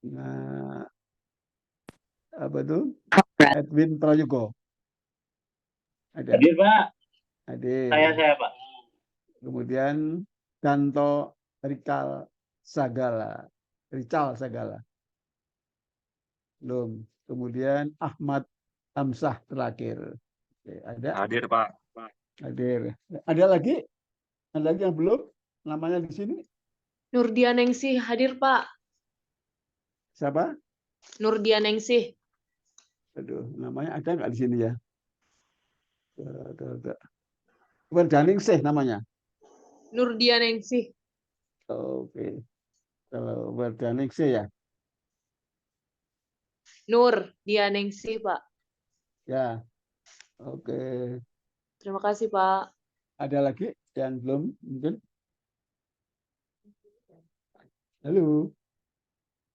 Nah, apa tuh? Edwin Prayogo. Ada. Hadir, Pak. Hadir. Saya, Pak. Kemudian Danto Rikal Sagala. Rical Sagala. Belum. Kemudian Ahmad Hamzah terakhir. Oke, ada. Hadir, Pak. Hadir. Ada lagi? Ada lagi yang belum? Namanya di sini? Nurdianingsih hadir, Pak. Siapa? Nurdianingsih. Aduh, namanya ada nggak di sini ya? Werdaningsih namanya. Nurdianingsih. Oke. Kalau Werdaningsih ya. Nurdianingsih, Pak. Ya. Oke. Terima kasih, Pak. Ada lagi yang belum mungkin? Halo.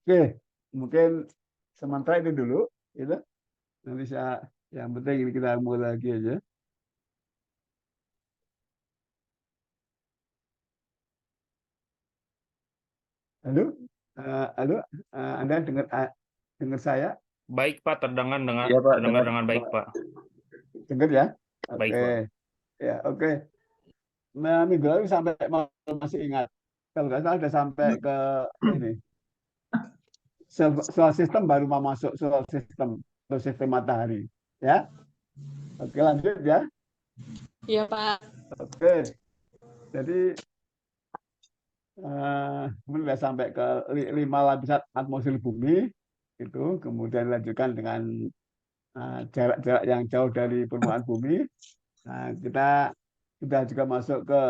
Oke, mungkin sementara itu dulu, gitu. Nanti saya, yang penting ini kita mulai lagi aja. Halo, halo, Anda dengar saya? Baik, Pak. Terdengar Iya, Pak. dengan baik, Pak. Dengar ya? Baik, Oke, Pak. ya oke. Nah, minggu lalu sampai masih ingat, kalau nggak salah sudah sampai ke ini. Soal sistem baru mau masuk soal sistem matahari, ya. Oke, lanjut ya. Iya, Pak. Oke, jadi kemudian sudah sampai ke 5 lapisan atmosfer bumi itu, kemudian dilanjutkan dengan jarak-jarak yang jauh dari permukaan bumi. Nah, kita sudah juga masuk ke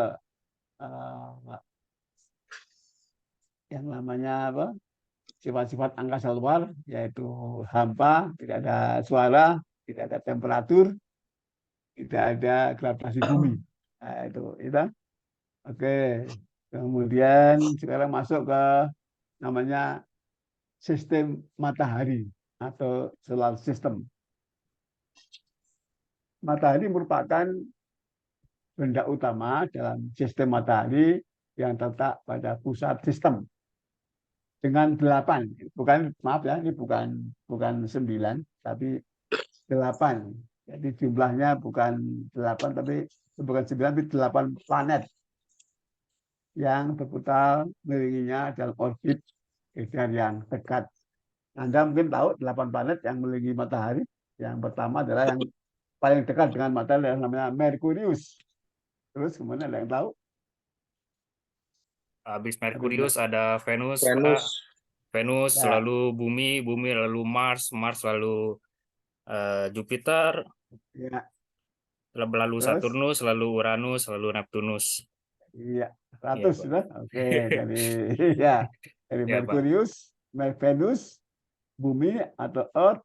yang namanya apa? Sifat-sifat angkasa luar, yaitu hampa, tidak ada suara, tidak ada temperatur, tidak ada gravitasi bumi. Nah, itu. Oke. Kemudian sekarang masuk ke namanya sistem matahari atau solar system. Matahari merupakan benda utama dalam sistem matahari yang terletak pada pusat sistem dengan 8. Bukan, maaf ya, ini bukan 9, tapi 8. Jadi jumlahnya bukan 8, tapi bukan 9, tapi 8 planet yang berputar mengelilinginya dalam orbit sekitar yang dekat. Anda mungkin tahu 8 planet yang mengelilingi matahari. Yang pertama adalah yang paling dekat dengan matahari yang namanya Merkurius. Terus kemudian ada yang tahu? Habis Merkurius ada Venus, Venus. Pak. Venus, Ya. lalu bumi lalu Mars lalu Jupiter, Ya. lalu Terus? Saturnus, lalu Uranus, lalu Neptunus. Iya, Iya, 100 Pak. sudah. Oke, dari ya, dari Iya, Pak. Merkurius, Venus, Bumi atau Earth,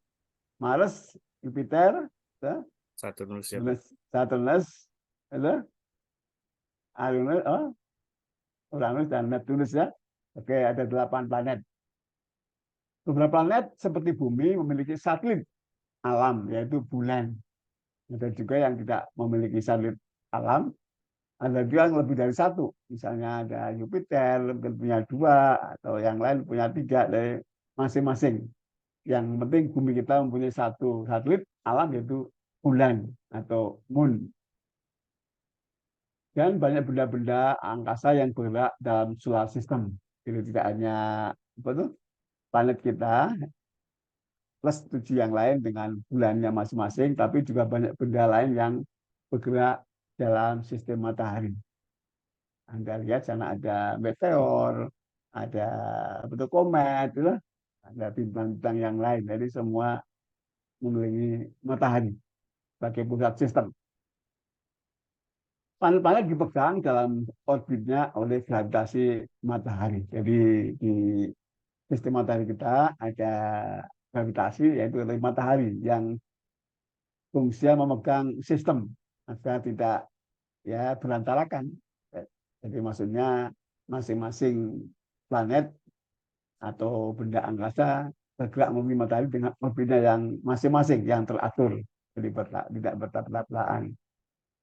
Mars, Jupiter, ya, Saturnus, ya, Pak. Saturnus, ada Uranus dan Neptunus ya. Oke, ada 8 planet. Beberapa planet seperti Bumi memiliki satelit alam, yaitu bulan. Ada juga yang tidak memiliki satelit alam, ada juga yang lebih dari 1. Misalnya ada Jupiter, mungkin punya 2, atau yang lain punya 3 dari masing-masing. Yang penting bumi kita mempunyai 1 satelit alam, yaitu bulan atau moon. Dan banyak benda-benda angkasa yang bergerak dalam solar system. Jadi tidak hanya planet kita, plus 7 yang lain dengan bulannya masing-masing, tapi juga banyak benda lain yang bergerak dalam sistem matahari. Anda lihat sana ada meteor, ada komet, ada bintang-bintang yang lain. Jadi semua mengelilingi matahari sebagai pusat sistem. Planet-planet dipegang dalam orbitnya oleh gravitasi matahari. Jadi di sistem matahari kita ada gravitasi, yaitu oleh matahari yang fungsinya memegang sistem agar tidak ya berantarakan. Jadi maksudnya masing-masing planet atau benda angkasa bergerak memenuhi matahari dengan orbitnya yang masing-masing yang teratur, jadi tidak bertabrak-tabrakan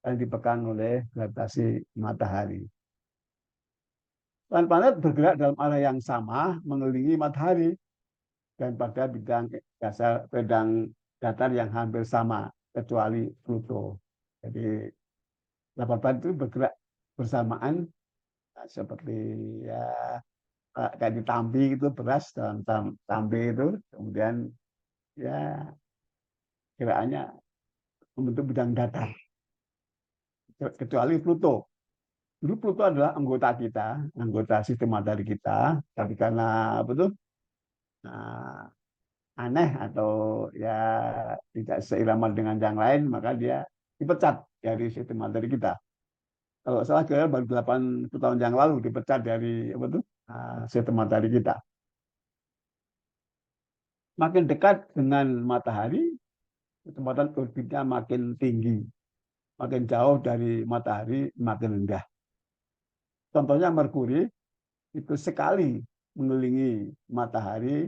dan dipegang oleh gravitasi matahari. Planet-planet bergerak dalam arah yang sama mengelilingi matahari dan pada bidang datar yang hampir sama kecuali Pluto. Jadi 8 planet itu bergerak bersamaan seperti ya kayak di tampi itu beras dalam tampi itu kemudian ya gerakannya membentuk bidang datar kecuali Pluto. Dulu Pluto adalah anggota kita, anggota sistem matahari kita, tapi karena apa tuh nah, aneh atau ya tidak seirama dengan yang lain, maka dia dipecat dari sistem matahari kita. Kalau salah kira baru 80 tahun yang lalu dipecat dari apa tuh sistem matahari kita. Makin dekat dengan matahari, kecepatan orbitnya makin tinggi, makin jauh dari matahari makin rendah. Contohnya Merkuri itu sekali mengelilingi matahari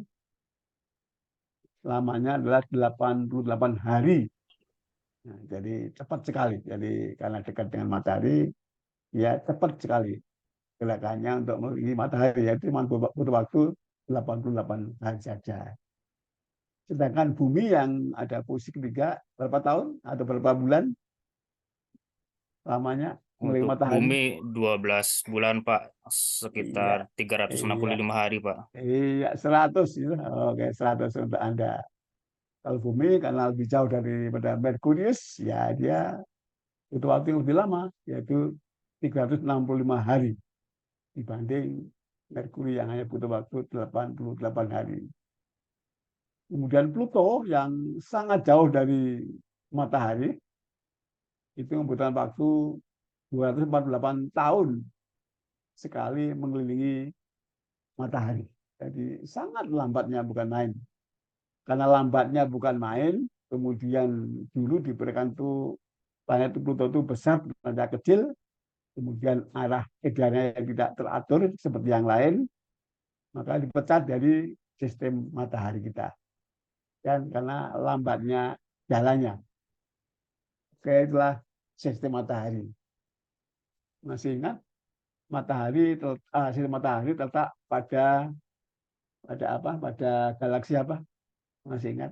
lamanya adalah 88 hari. Nah, jadi cepat sekali. Jadi karena dekat dengan matahari, ya cepat sekali gerakannya untuk mengelilingi matahari. Yaitu cuma butuh waktu 88 hari saja. Sedangkan bumi yang ada posisi ketiga, berapa tahun atau berapa bulan lamanya mengelilingi Untuk matahari? bumi 12 bulan, Pak. Iya, Sekitar iya, 365 hari, Pak. iya, 100 gitu. Oke, 100 untuk Anda. Kalau bumi karena lebih jauh daripada Merkurius, ya dia butuh waktu yang lebih lama, yaitu 365 hari dibanding Merkuri yang hanya butuh waktu 88 hari. Kemudian Pluto yang sangat jauh dari matahari, itu membutuhkan waktu 248 tahun sekali mengelilingi matahari. Jadi sangat lambatnya bukan main. Karena lambatnya bukan main, kemudian dulu diberikan tuh planet Pluto itu besar, planet kecil, kemudian arah edarnya yang tidak teratur seperti yang lain, maka dipecat dari sistem matahari kita. Dan karena lambatnya jalannya. Oke, itulah sistem matahari. Masih ingat? Sistem matahari terletak pada apa? Pada galaksi apa? Masih ingat?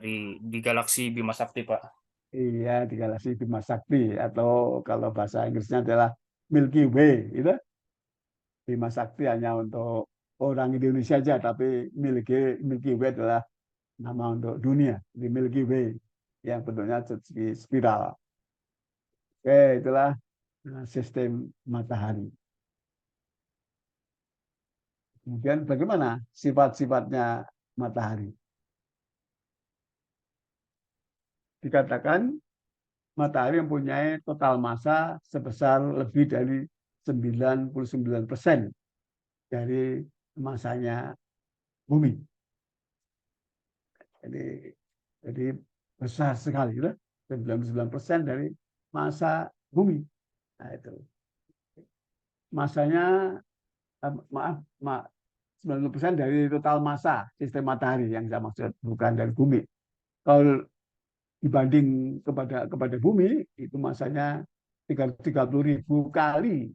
Di galaksi Bima Sakti, Pak. Iya, di galaksi Bima Sakti atau kalau bahasa Inggrisnya adalah Milky Way, itu Bima Sakti hanya untuk orang Indonesia saja, tapi Milky Way adalah nama untuk dunia, di Milky Way yang bentuknya segi spiral. Oke, itulah sistem matahari. Kemudian bagaimana sifat-sifatnya matahari? Dikatakan matahari mempunyai total massa sebesar lebih dari 99% dari massanya bumi. Jadi besar sekali, 99% dari massa bumi. Nah, itu. Masanya, maaf, 90% dari total massa sistem matahari yang saya maksud, bukan dari bumi. Kalau dibanding kepada bumi, itu masanya 30.000 kali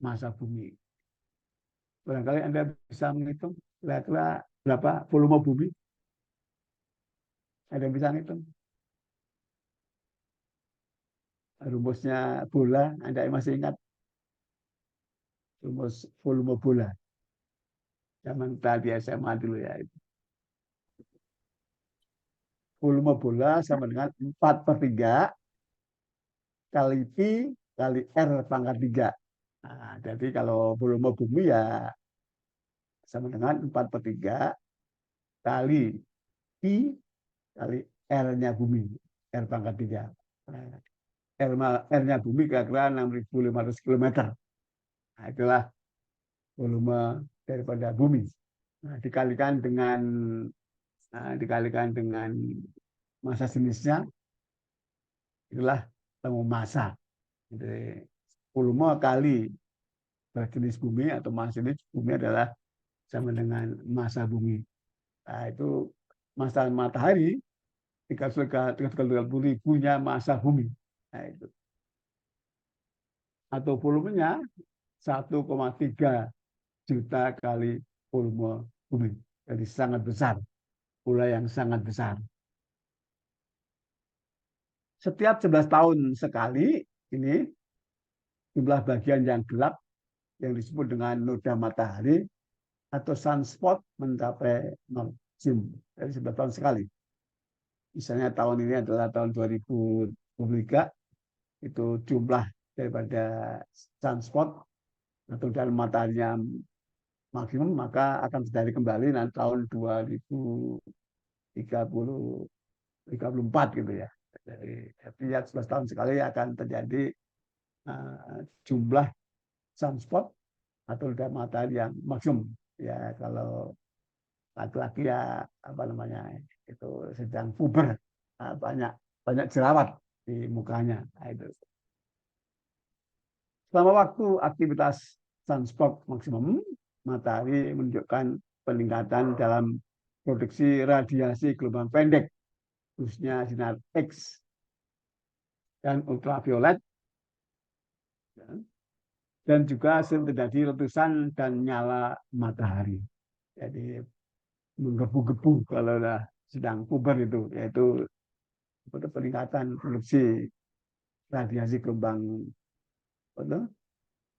massa bumi. Barangkali Anda bisa menghitung kira-kira berapa volume bumi? Ada yang bisa menghitung? Rumusnya bola, Anda masih ingat? Rumus volume bola. Zaman tadi SMA dulu ya. Volume bola sama dengan 4/3 kali Pi kali R pangkat 3. Nah, jadi kalau volume bumi ya sama dengan 4/3 kali Pi kali R-nya bumi. R pangkat 3. R-nya bumi kira-kira 6.500 km. Nah, itulah volume daripada bumi. Nah, dikalikan dengan massa jenisnya, itulah temu massa. Jadi volume kali jenis bumi atau massa jenis bumi adalah sama dengan massa bumi. Nah, itu massa matahari 330.000-nya massa bumi. Nah, itu. Atau volumenya 1,3 juta kali volume bumi. Jadi sangat besar. bola yang sangat besar. Setiap 11 tahun sekali ini jumlah bagian yang gelap yang disebut dengan noda matahari atau sunspot mencapai 0 jam dari 11 tahun sekali. Misalnya tahun ini adalah tahun 2023, itu jumlah daripada sunspot atau dalam mataharinya maksimum, maka akan terjadi kembali nanti tahun 2034 gitu ya. Jadi setiap 11 tahun sekali akan terjadi jumlah sunspot atau noda matahari yang maksimum. Ya kalau laki-laki ya apa namanya itu sedang puber, banyak jerawat di mukanya. Nah, itu. Selama waktu aktivitas sunspot maksimum, matahari menunjukkan peningkatan dalam produksi radiasi gelombang pendek, khususnya sinar X dan ultraviolet, dan juga sering terjadi letusan dan nyala matahari. Jadi menggebu-gebu kalau sedang puber itu, yaitu peningkatan produksi radiasi gelombang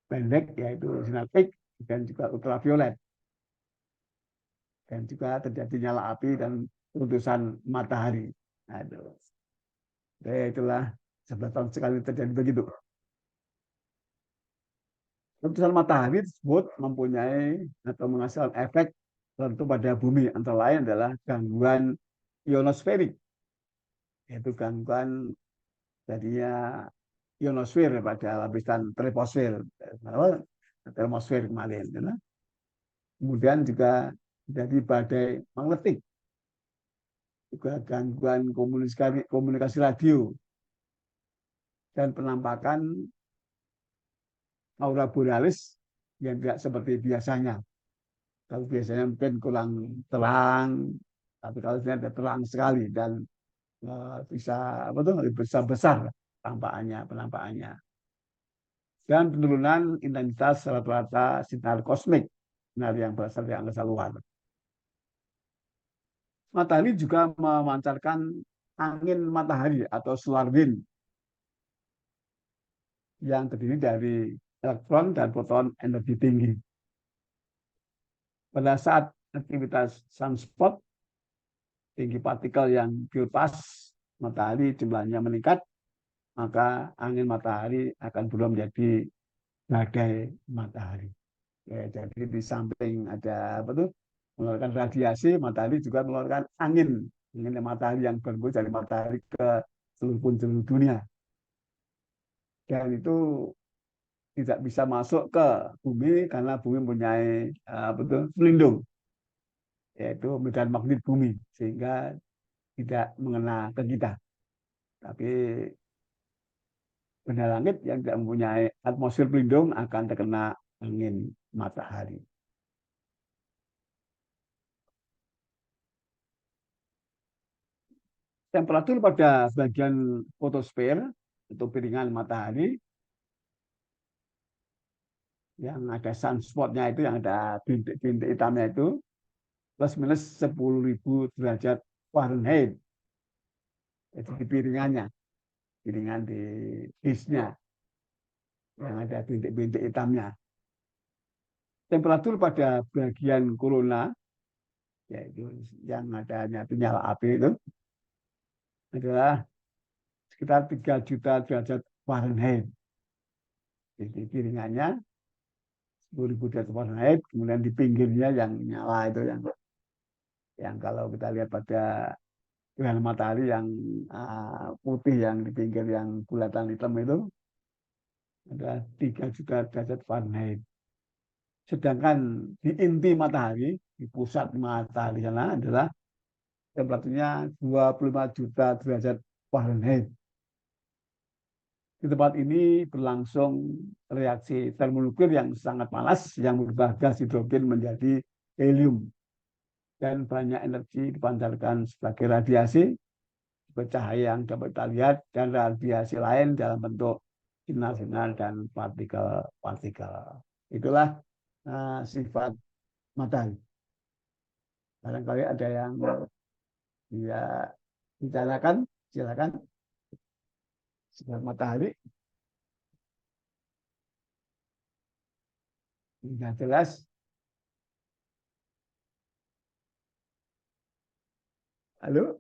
pendek, yaitu sinar X dan juga ultraviolet, dan juga terjadi nyala api dan letusan matahari. Nah, itu. Jadi itulah 11 tahun sekali terjadi begitu. Letusan matahari tersebut mempunyai atau menghasilkan efek tertentu pada bumi, antara lain adalah gangguan ionosferik, yaitu gangguan jadinya ionosfer pada lapisan troposfer kemarin. Kemudian juga jadi badai magnetik, juga gangguan komunikasi radio, dan penampakan aurora borealis yang tidak seperti biasanya. Kalau biasanya mungkin kurang terang, tapi kalau ini ada terang sekali dan bisa lebih besar penampakannya. Dan penurunan intensitas rata-rata sinar kosmik, sinar yang berasal dari angkasa luar. Matahari juga memancarkan angin matahari atau solar wind yang terdiri dari elektron dan proton energi tinggi. Pada saat aktivitas sunspot, tinggi partikel yang dilepas matahari jumlahnya meningkat, maka angin matahari akan berubah menjadi badai matahari. Ya, jadi di samping ada mengeluarkan radiasi, matahari juga mengeluarkan angin matahari yang berembus dari matahari ke seluruh penjuru dunia. Dan itu tidak bisa masuk ke bumi karena bumi mempunyai pelindung, yaitu medan magnet bumi, sehingga tidak mengena ke kita. Tapi benda langit yang tidak mempunyai atmosfer pelindung akan terkena angin matahari. Temperatur pada bagian fotosfer atau piringan matahari yang ada sunspotnya itu, yang ada bintik-bintik hitamnya itu, plus minus 10.000 derajat Fahrenheit. Jadi di piringan di disknya yang ada bintik-bintik hitamnya. Temperatur pada bagian korona, yaitu yang adanya nyala api itu, adalah sekitar 3 juta derajat Fahrenheit. Di piringannya 10.000 derajat Fahrenheit, kemudian di pinggirnya yang nyala itu, yang kalau kita lihat pada gerhana matahari yang putih yang di pinggir yang bulatan hitam itu ada 3 juta derajat Fahrenheit. Sedangkan di inti matahari, di pusat matahari sana adalah temperaturnya 25 juta derajat Fahrenheit. Di tempat ini berlangsung reaksi termonuklir yang sangat panas yang merubah gas hidrogen menjadi helium, dan banyak energi dipancarkan sebagai radiasi, cahaya yang dapat kita lihat, dan radiasi lain dalam bentuk sinar-sinar dan partikel-partikel. Itulah sifat matahari. Barangkali ada yang Ya, bicarakan, silakan. Sinar matahari. Sudah jelas. Halo?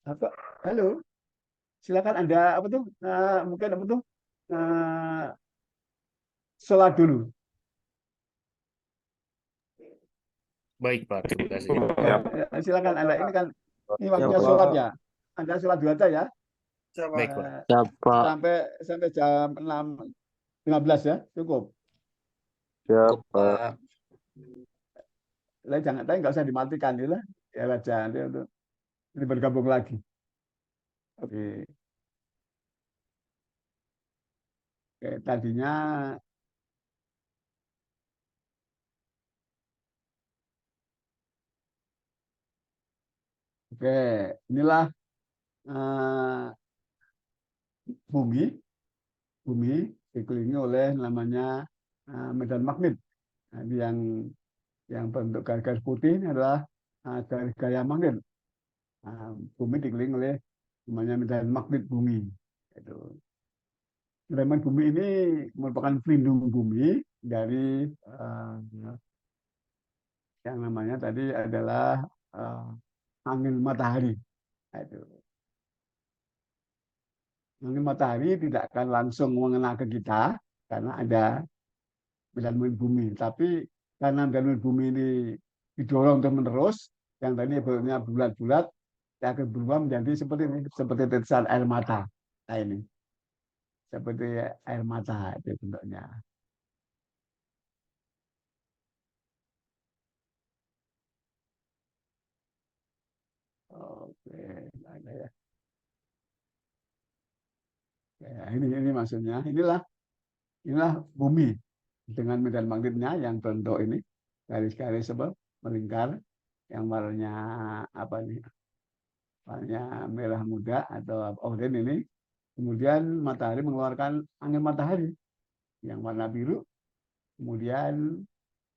Apa? Halo? Silakan Anda apa tuh? Mungkin apa tuh? Eh, sholat dulu. Baik Pak, terima kasih. Ya, silakan Anda. Ini kan ini waktunya Siap, sholat Pak. ya. Anda sholat dulu aja ya. Baik Pak. Eh, Siap, Pak. sampai jam 6.15 ya. Cukup. Siap, Pak. Jangan, tapi nggak usah dimatikan ya lah. Ya aja nanti untuk ini bergabung lagi. Oke. Oke, tadinya oke, inilah eh, bumi, bumi dikelilingi oleh namanya medan magnet. Nah, ini yang bentuk garis putih ini adalah garis gaya magnet. Nah, bumi dikelilingi oleh namanya medan magnet bumi. Itu. Medan bumi ini merupakan pelindung bumi dari yang namanya tadi adalah angin matahari. Nah, itu. Angin matahari tidak akan langsung mengena ke kita karena ada medan bumi. Tapi karena medan bumi ini didorong terus menerus, yang tadi bentuknya bulat-bulat, yang akan berubah menjadi seperti ini, seperti tetesan air mata. Nah ini, seperti air mata itu bentuknya. Oke, ada ya. Ya, ini maksudnya. Inilah bumi dengan medan magnetnya yang bentuk ini garis-garis melingkar yang warnanya apa nih? Warnanya merah muda atau oranye ini. Kemudian matahari mengeluarkan angin matahari yang warna biru. Kemudian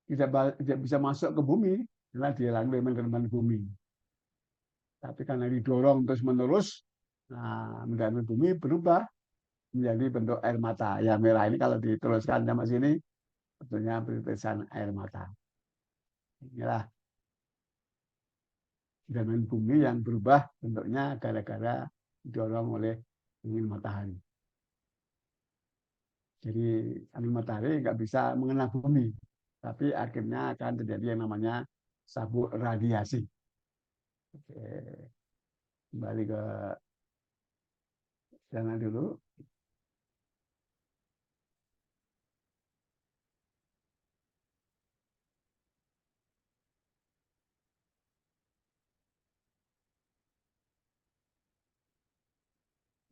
tidak bisa masuk ke bumi karena dihalangi oleh medan bumi. Tapi karena didorong terus menerus, nah medan bumi berubah menjadi bentuk air mata. Ya merah ini kalau diteruskan sama sini, bentuknya berterusan air mata. Inilah medan bumi yang berubah bentuknya gara-gara didorong oleh angin matahari. Jadi angin matahari nggak bisa mengenal bumi, tapi akhirnya akan terjadi yang namanya sabuk radiasi. Oke, kembali ke sana dulu.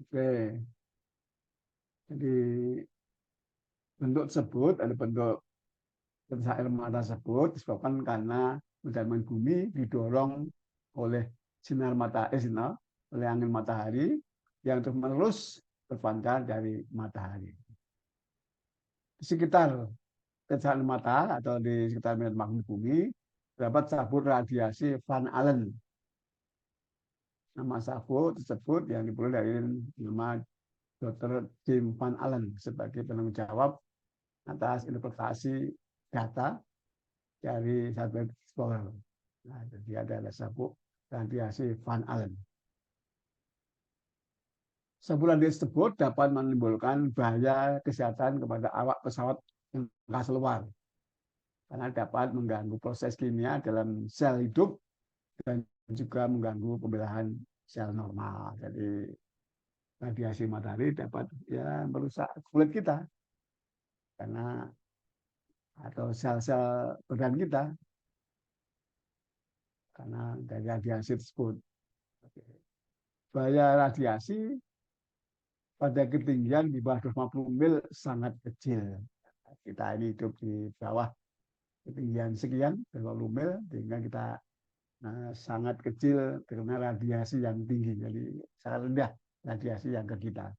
Oke, jadi bentuk tersebut ada bentuk tetesan air mata tersebut disebabkan karena medan bumi didorong oleh sinar matahari, oleh angin matahari yang terus menerus berpancar dari matahari. Di sekitar tetesan mata atau di sekitar medan magnet bumi terdapat sabuk radiasi Van Allen. Nama sabuk tersebut yang diperoleh dari nama Dr. Jim Van Allen sebagai penanggung jawab atas interpretasi data dari satelit Explorer. Nah, jadi ada sabuk radiasi Van Allen. Sabuk radiasi tersebut dapat menimbulkan bahaya kesehatan kepada awak pesawat angkasa luar karena dapat mengganggu proses kimia dalam sel hidup dan juga mengganggu pembelahan sel normal. Jadi radiasi matahari dapat ya merusak kulit kita karena atau sel-sel badan kita karena dari radiasi tersebut. Bahaya radiasi pada ketinggian di bawah 250 mil sangat kecil. Kita ini hidup di bawah ketinggian sekian, 250 mil, sehingga kita sangat kecil karena radiasi yang tinggi. Jadi sangat rendah radiasi yang ke kita.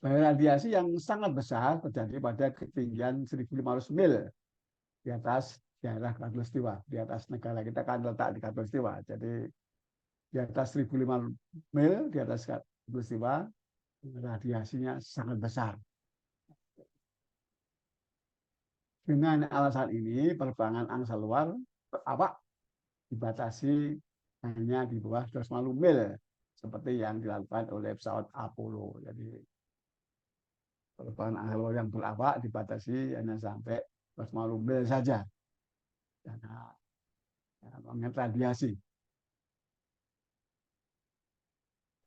Bahaya radiasi yang sangat besar terjadi pada ketinggian 1.500 mil di atas daerah Khatulistiwa. Di atas negara kita kan letak di Khatulistiwa. Jadi di atas 1.500 mil di atas Khatulistiwa, radiasinya sangat besar. Dengan alasan ini, penerbangan angkasa luar awak dibatasi hanya di bawah 250 mil, seperti yang dilakukan oleh pesawat Apollo. Jadi penerbangan angkasa luar yang berawak dibatasi hanya sampai 250 mil saja, karena mengenai radiasi.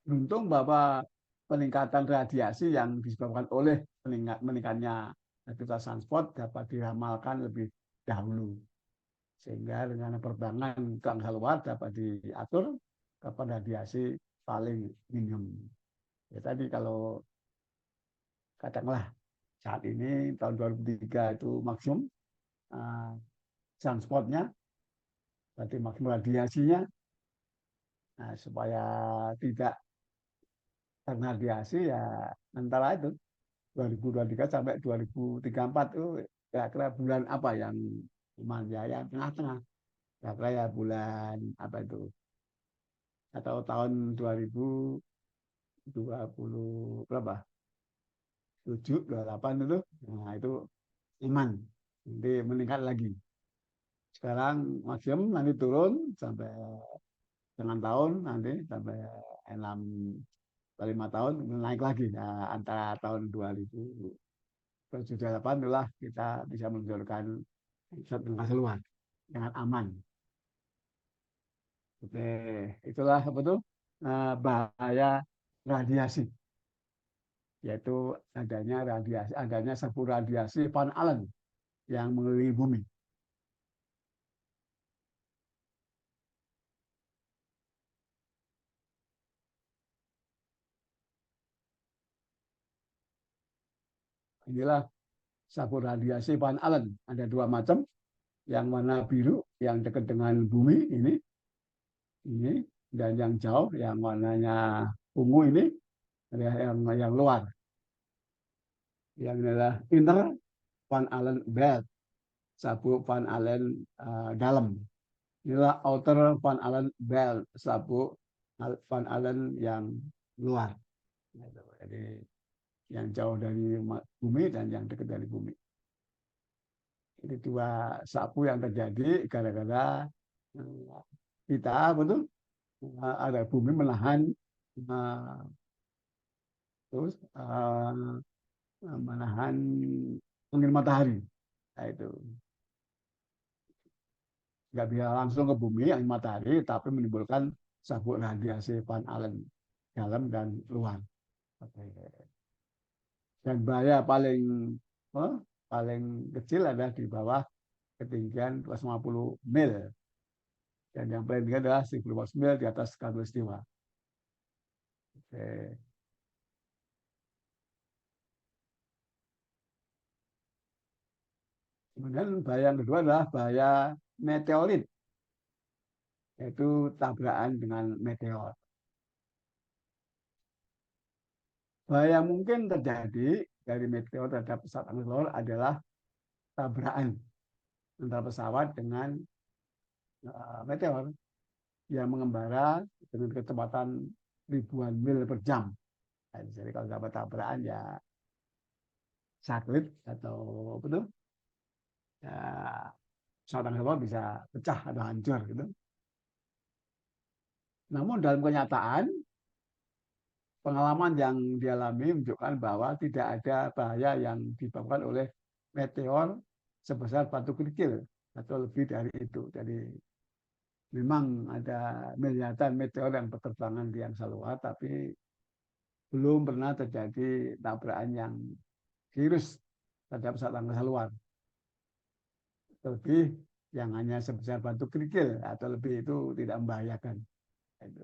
Beruntung bahwa peningkatan radiasi yang disebabkan oleh meningkatnya aktivitas transport dapat diramalkan lebih dahulu, sehingga dengan penerbangan ke angkasa luar dapat diatur kapan radiasi paling minimum. Ya tadi kalau katakanlah saat ini tahun 2003 itu maksimum transportnya, berarti maksimum radiasinya. Nah, supaya tidak karena radiasi ya antara itu 2023 sampai 2034 itu kira-kira bulan apa yang cuman ya tengah-tengah, kira-kira ya bulan apa itu, atau tahun 2020 berapa 7 28 itu, nah itu iman nanti meningkat lagi. Sekarang maksimum nanti turun sampai dengan tahun nanti sampai 5 tahun naik lagi. Nah, antara tahun 2078 itulah kita bisa meluncurkan pesawat angkasa luar dengan aman. Oke, itulah apa tuh bahaya radiasi, yaitu adanya sapu radiasi Van Allen yang mengelilingi bumi. Inilah sapu radiasi Van Allen. Ada 2 macam, yang warna biru yang dekat dengan bumi ini, dan yang jauh yang warnanya ungu ini, yang luar. Yang adalah inner Van Allen belt, sapu Van Allen dalam. Inilah outer Van Allen belt, sapu Van Allen yang luar. Jadi yang jauh dari bumi dan yang dekat dari bumi. Ini 2 sapu yang terjadi gara-gara kita betul ada bumi menahan terus menahan angin matahari. Nah, itu nggak bisa langsung ke bumi angin matahari, tapi menimbulkan sabuk radiasi Van Allen dalam dan luar. Dan bahaya paling kecil ada di bawah ketinggian 250 mil, dan yang paling tinggi adalah 1.500 mil di atas Khatulistiwa. Oke. Kemudian bahaya yang kedua adalah bahaya meteorit, yaitu tabrakan dengan meteor. Bahaya mungkin terjadi dari meteor terhadap pesawat angkasa luar adalah tabrakan antara pesawat dengan meteor yang mengembara dengan kecepatan ribuan mil per jam. Nah, jadi kalau dapat tabrakan ya sakit atau betul ya, pesawat angkasa luar bisa pecah atau hancur gitu. Namun dalam kenyataan pengalaman yang dialami menunjukkan bahwa tidak ada bahaya yang disebabkan oleh meteor sebesar batu kerikil atau lebih dari itu. Jadi memang ada miliaran meteor yang berterbangan di angkasa luar, tapi belum pernah terjadi tabrakan yang serius terhadap pesawat angkasa luar. Lebih yang hanya sebesar batu kerikil atau lebih itu tidak membahayakan. Itu.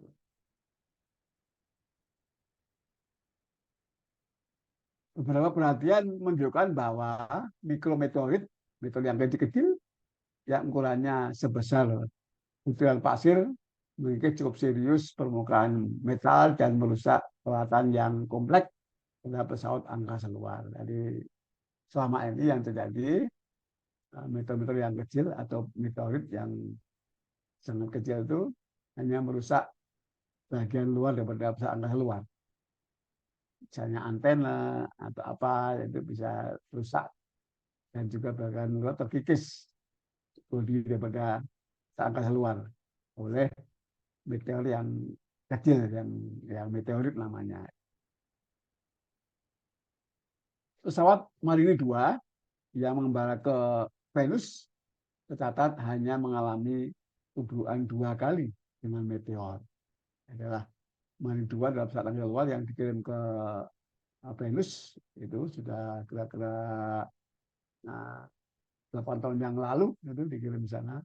Beberapa perhatian menunjukkan bahwa mikrometeorit, meteorit yang kecil-kecil, yang ukurannya sebesar butiran pasir, memiliki cukup serius permukaan metal dan merusak peralatan yang kompleks pada pesawat angkasa luar. Jadi selama ini yang terjadi meteor-meteor yang kecil atau meteorit yang sangat kecil itu hanya merusak bagian luar daripada pesawat angkasa luar. Misalnya antena atau apa itu bisa rusak dan juga bagian luar terkikis bodi daripada pesawat angkasa luar oleh meteor yang kecil yang meteorit namanya. Pesawat Marini 2 yang mengembara ke Venus tercatat hanya mengalami tubuhan 2 kali dengan meteor. Adalah Marini 2 adalah pesawat angkasa luar yang dikirim ke Venus itu sudah kira-kira 8 tahun yang lalu itu dikirim di sana,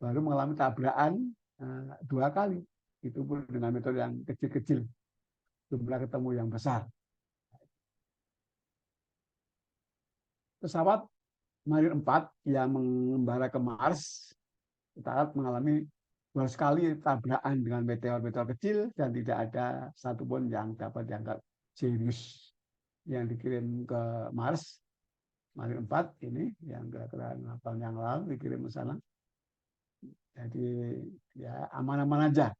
baru mengalami tabrakan 2 kali, itu pun dengan metode yang kecil-kecil, belum pernah ketemu yang besar. Pesawat Mariner 4 yang mengembara ke Mars tercatat mengalami 2 kali tabrakan dengan meteor-meteor kecil dan tidak ada satupun yang dapat dianggap serius yang dikirim ke Mars. Mariner 4 ini yang kira-kira 8 tahun yang lalu dikirim ke sana. Jadi ya aman-aman aja.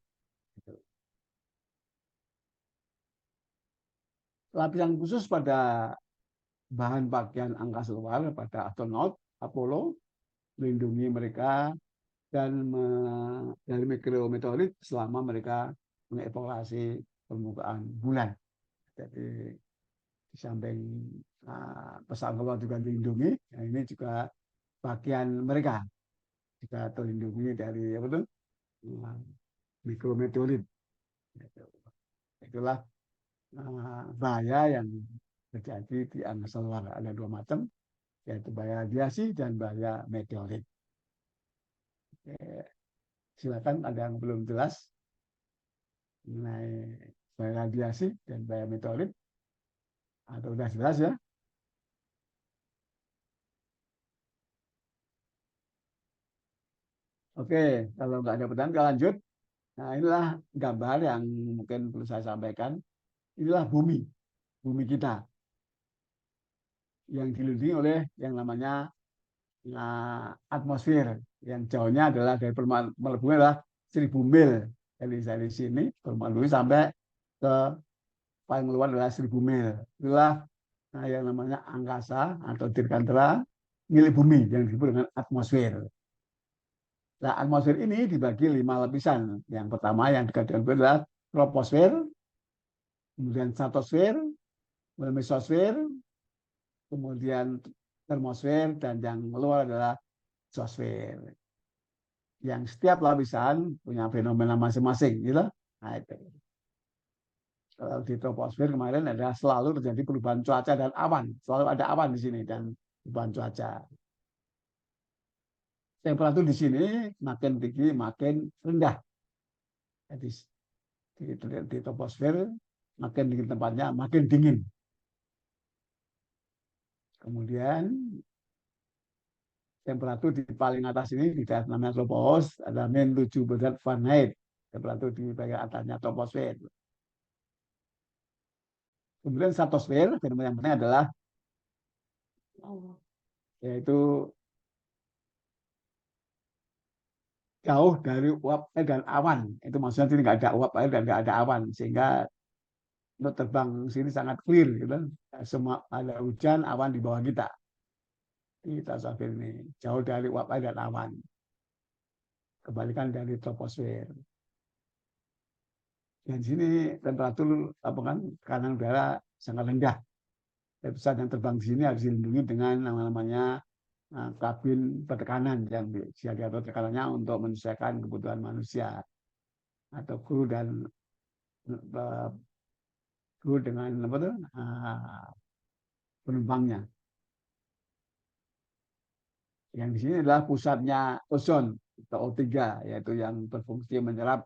Lapisan khusus pada bahan pakaian angkasa luar pada astronot Apollo melindungi mereka dan dari mikrometeorit selama mereka mengeksplorasi permukaan bulan. Jadi di samping pesawat luar juga dilindungi, nah ini juga bagian mereka juga terlindungi dari apa tuh mikrometeorit. Itulah bahaya yang terjadi di angkasa luar. Ada 2 macam, yaitu bahaya radiasi dan bahaya meteorit. Oke. Silakan ada yang belum jelas mengenai bahaya radiasi dan bahaya meteorit, atau sudah jelas ya? Oke, kalau nggak ada pertanyaan, kita lanjut. Nah, inilah gambar yang mungkin perlu saya sampaikan. Inilah bumi kita yang dilindungi oleh yang namanya atmosfer. Yang jauhnya adalah dari permukaan bumi adalah 1000 mil. Jadi dari sini permukaan bumi sampai ke paling luar adalah 1000 mil. Itulah yang namanya angkasa atau dirgantara milik bumi yang disebut dengan atmosfer. Nah, atmosfer ini dibagi 5 lapisan. Yang pertama yang dikatakan adalah troposfer, kemudian stratosfer, mesosfer, kemudian termosfer, dan yang luar adalah exosfer. Yang setiap lapisan punya fenomena masing-masing, gitu. Nah, itu. Kalau di troposfer kemarin adalah selalu terjadi perubahan cuaca dan awan, selalu ada awan di sini dan perubahan cuaca. Temperatur di sini makin tinggi, makin rendah. Jadi di troposfer makin dingin tempatnya, makin dingin. Kemudian temperatur di paling atas ini di daerah namanya tropos ada -7 derajat Fahrenheit. Temperatur di bagian atasnya troposfer. Kemudian stratosfer, fenomena yang penting adalah yaitu jauh dari uap air dan awan. Itu maksudnya sini nggak ada uap air dan nggak ada awan, sehingga untuk terbang sini sangat clear, gitu. Semua ada hujan, awan di bawah kita. Di stratosfer ini jauh dari uap air dan awan. Kebalikan dari troposfer. Dan di sini temperatur tekanan udara sangat rendah. Pesawat yang terbang di sini harus dilindungi dengan namanya kabin bertekanan yang bisa diatur tekanannya untuk menyesuaikan kebutuhan manusia atau kru dan dengan penumpangnya. Yang di sini adalah pusatnya ozon atau O3, yaitu yang berfungsi menyerap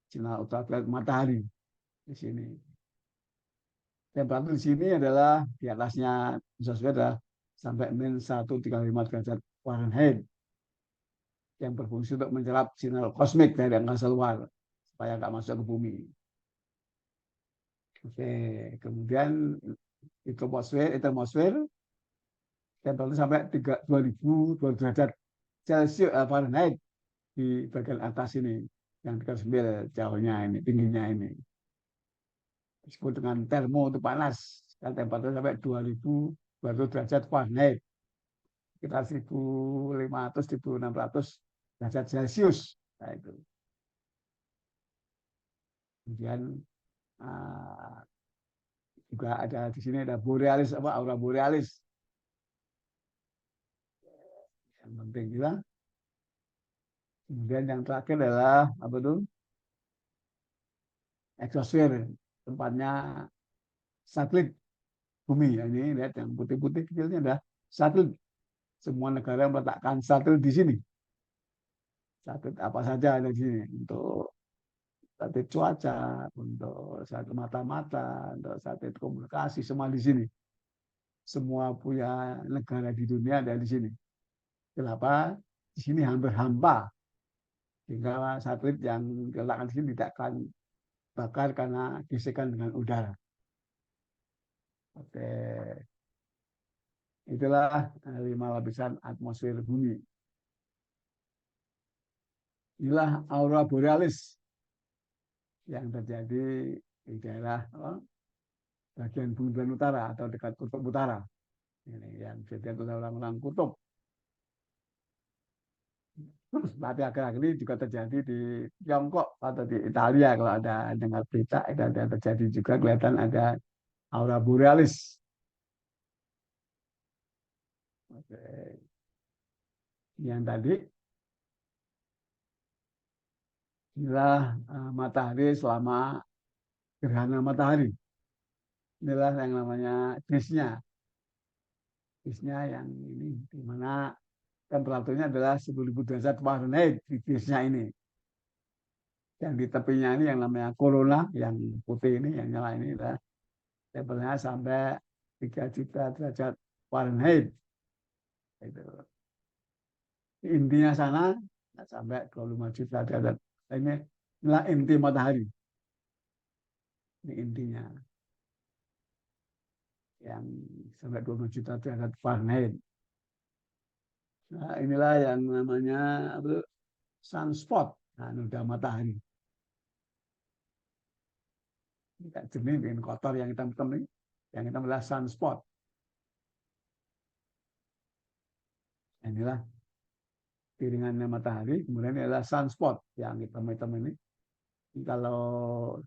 sinar ultraviolet matahari di sini. Temperatur di sini adalah di atasnya mesosfer adalah sampai -135 derajat Fahrenheit yang berfungsi untuk menyerap sinar kosmik dari angkasa luar supaya nggak masuk ke bumi. Oke, kemudian termosfer temperatur sampai 2.000 derajat Celcius Fahrenheit di bagian atas ini, yang 39 jauhnya ini, tingginya ini. Disebut dengan termo itu panas, dan temperatur sampai 2.200 derajat Fahrenheit, sekitar 1.500-1.600 derajat Celcius. Nah, itu. Kemudian juga ada di sini ada borealis, aurora borealis. Yang penting juga. Kemudian yang terakhir adalah apa tuh? Eksosfer, tempatnya satelit bumi. Ini lihat yang putih-putih kecilnya ada satelit. Semua negara meletakkan satelit di sini. Satelit apa saja ada di sini, untuk satelit cuaca, untuk satelit mata-mata, untuk satelit komunikasi, semua di sini. Semua punya negara di dunia ada di sini. Kenapa? Di sini hampir hampa, sehingga satelit yang diletakkan di sini tidak akan bakar karena gesekan dengan udara. Oke, itulah 5 lapisan atmosfer bumi. Inilah aurora borealis yang terjadi di daerah bagian bumi utara atau dekat kutub utara. Ini yang kejadian orang-orang kutub. Tapi akhir-akhir ini juga terjadi di Tiongkok atau di Italia. Kalau ada dengar berita, ada terjadi juga, kelihatan ada aurora borealis. Oke. Yang tadi inilah matahari selama gerhana matahari. Inilah yang namanya disknya. Disknya yang ini, di mana temperaturnya adalah 10.000 derajat Fahrenheit di disknya ini. Yang di tepinya ini yang namanya corona, yang putih ini, yang nyala ini adalah temperaturnya sampai 3 juta derajat Fahrenheit. Itu. Intinya sana sampai 25 juta derajat. Inilah inti matahari. Ini intinya. Yang sampai 20 juta derajat Fahrenheit. Nah, inilah yang namanya sunspot, nah, noda matahari. Ini kayak jernih, bikin kotor yang hitam-hitam ini. Yang hitam adalah sunspot. Inilah piringannya matahari, kemudian ini adalah sunspot yang hitam-hitam ini. Kalau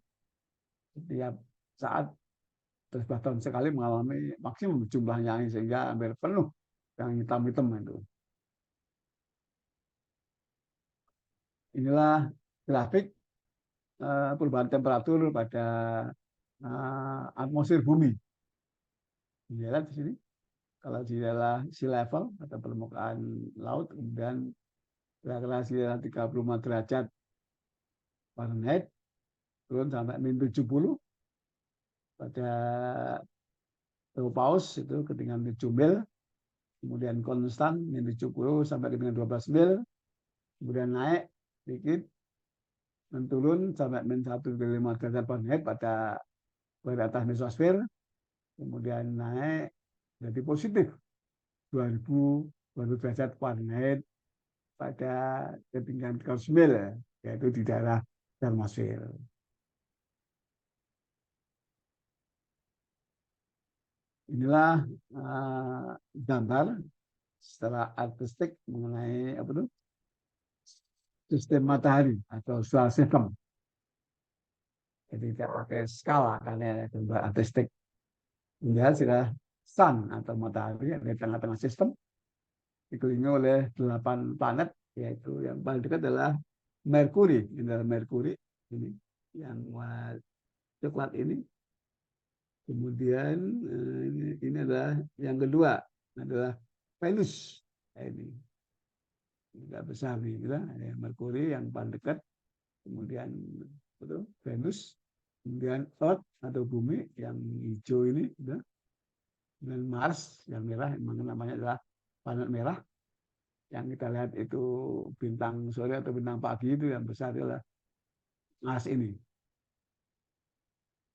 setiap saat terus tahun sekali mengalami maksimum jumlahnya ini, sehingga hampir penuh yang hitam-hitam itu. Inilah grafik perubahan temperatur pada atmosfer bumi. Lihat di sini. Kalau di adalah sea level atau permukaan laut, kemudian kira-kira sekitar 35 derajat Fahrenheit, turun sampai -70 pada paus itu ketinggian 7 mil, kemudian konstan -70 sampai ketinggian 12 mil, kemudian naik sedikit, menurun sampai -1,5 derajat Fahrenheit pada atas mesosfer, kemudian naik jadi positif 2.200 derajat Fahrenheit pada ketinggian 300 mil, yaitu di daerah termosfer. Inilah gambar secara artistik mengenai apa itu sistem matahari atau solar system. Jadi tidak pakai skala karena gambar artistik. Ini sudah sun atau matahari yang di tengah-tengah sistem, dikelilingi oleh 8 planet, yaitu yang paling dekat adalah Merkuri. Ini adalah Merkuri, ini yang warna coklat ini. Kemudian ini adalah yang kedua, adalah Venus. Ini tidak besar nih, gitu. Merkuri yang paling dekat, kemudian betul, Venus, kemudian Earth atau bumi yang hijau ini, gitu. Dan Mars yang merah, memang namanya adalah planet merah. Yang kita lihat itu bintang sore atau bintang pagi, itu yang besar adalah Mars ini.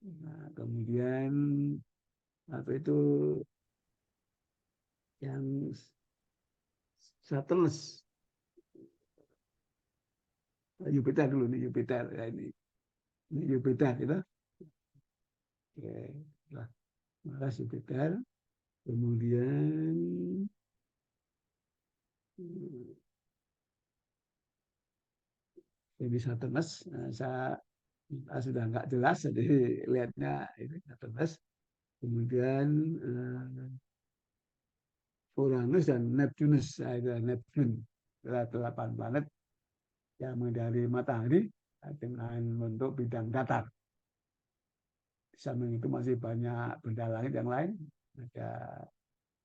Nah, kemudian apa itu yang Saturnus. Jupiter dulu nih, Jupiter ya ini Jupiter gitu. Oke, lah, maka Jupiter, kemudian jadi Saturnus, saya sudah nggak jelas, jadi lihatnya ini Saturnus, kemudian Uranus dan Neptunus, ada Neptune, ada 8 planet yang mengelilingi matahari dengan bentuk bidang datar. Di samping itu masih banyak benda langit yang lain, ada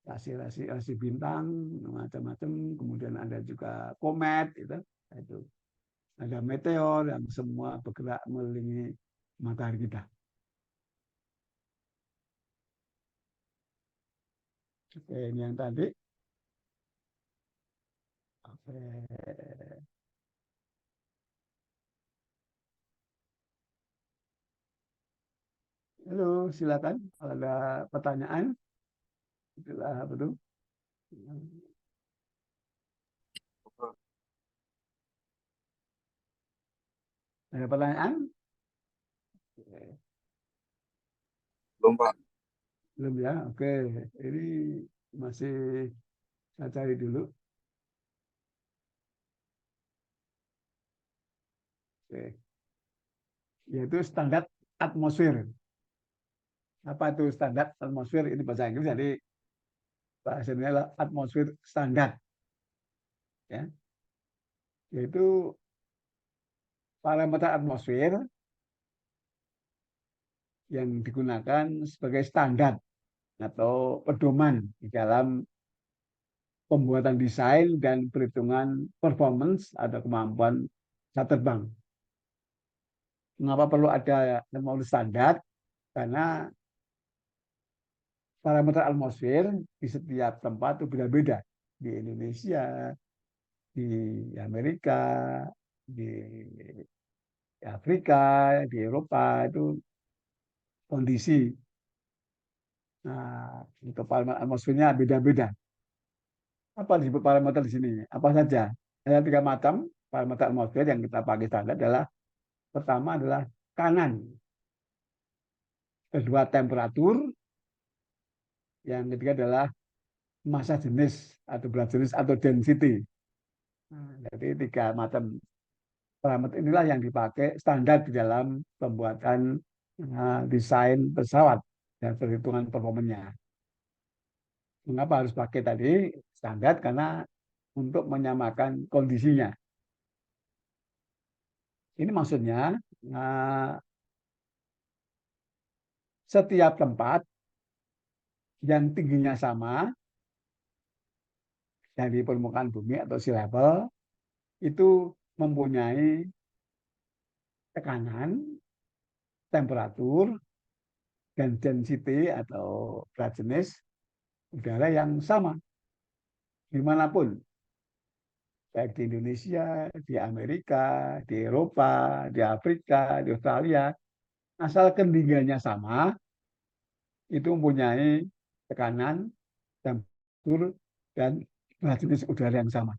rasi bintang macam-macam, kemudian ada juga komet, itu ada meteor yang semua bergerak mengelilingi matahari kita. Oke, ini yang tadi. Oke. Halo, silakan kalau ada pertanyaan. Itulah betul. Ada pertanyaan? Belum, Pak. Belum ya? Oke, ini masih saya cari dulu. Oke. Yaitu standar atmosfer. Apa itu standar atmosfer? Ini bahasa Inggris, jadi bahasa Indonesia adalah atmosfer standar. Ya. Yaitu parameter atmosfer yang digunakan sebagai standar atau pedoman di dalam pembuatan desain dan perhitungan performance atau kemampuan pesawat terbang. Mengapa perlu ada atmosfer standar? Karena parameter atmosfer di setiap tempat itu beda-beda. Di Indonesia, di Amerika, di Afrika, di Eropa itu kondisi. Nah, untuk parameter atmosfernya beda-beda. Apa disebut parameter di sini? Apa saja? Ada 3 macam parameter atmosfer yang kita pakai standar adalah pertama adalah kanan, kedua temperatur, yang ketiga adalah massa jenis atau berat jenis atau density. Jadi 3 macam parameter inilah yang dipakai standar di dalam pembuatan desain pesawat dan perhitungan performanya. Mengapa harus pakai tadi standar? Karena untuk menyamakan kondisinya. Ini maksudnya setiap tempat yang tingginya sama dari permukaan bumi atau sea level itu mempunyai tekanan, temperatur, dan density atau berat jenis udara yang sama dimanapun, baik di Indonesia, di Amerika, di Eropa, di Afrika, di Australia, asal ketinggiannya sama, itu mempunyai tekanan, temperatur, dan berat jenis udara yang sama.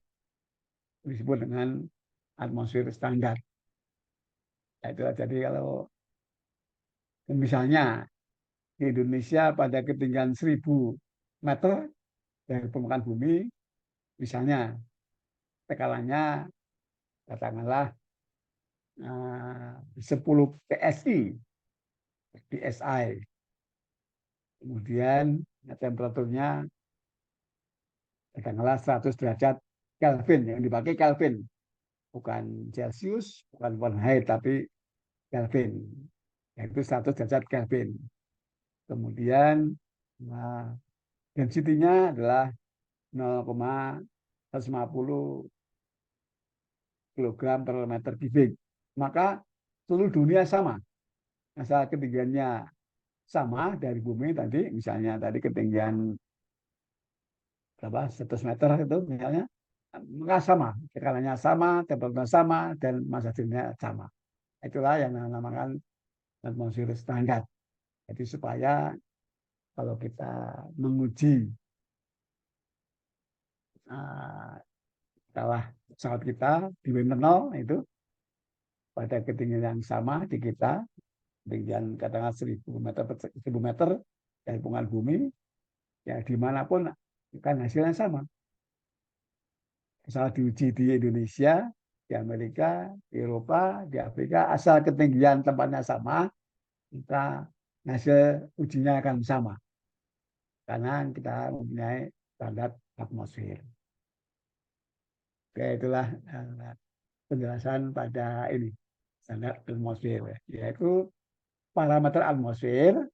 Disebut dengan atmosfer standar. Nah, itu jadi kalau misalnya di Indonesia pada ketinggian 1000 meter dari permukaan bumi, misalnya tekanannya katakanlah 10 PSI, PSI. Kemudian temperaturnya katakanlah 100 derajat Kelvin, yang dipakai Kelvin, bukan Celcius, bukan Fahrenheit, tapi Kelvin, yaitu 100 derajat Kelvin. Kemudian density-nya adalah 0,150 kg per meter kubik. Maka seluruh dunia sama. Asal ketinggiannya sama dari bumi tadi, misalnya tadi ketinggian berapa 100 meter itu misalnya, maka sama, tekanannya sama, temperaturnya sama, dan massa jenisnya sama. Itulah yang dinamakan atmosfer standar. Jadi supaya kalau kita menguji Kawah pesawat kita di Winterno itu pada ketinggian yang sama di kita, ketinggian katakanlah 1.000 meter dari permukaan bumi, ya dimanapun kan hasilnya sama. Asal diuji di Indonesia, di Amerika, di Eropa, di Afrika, asal ketinggian tempatnya sama, kita hasil ujinya akan sama. Karena kita mempunyai standar atmosfer. Oke, itulah penjelasan pada ini standar atmosfer, yaitu parameter atmosfer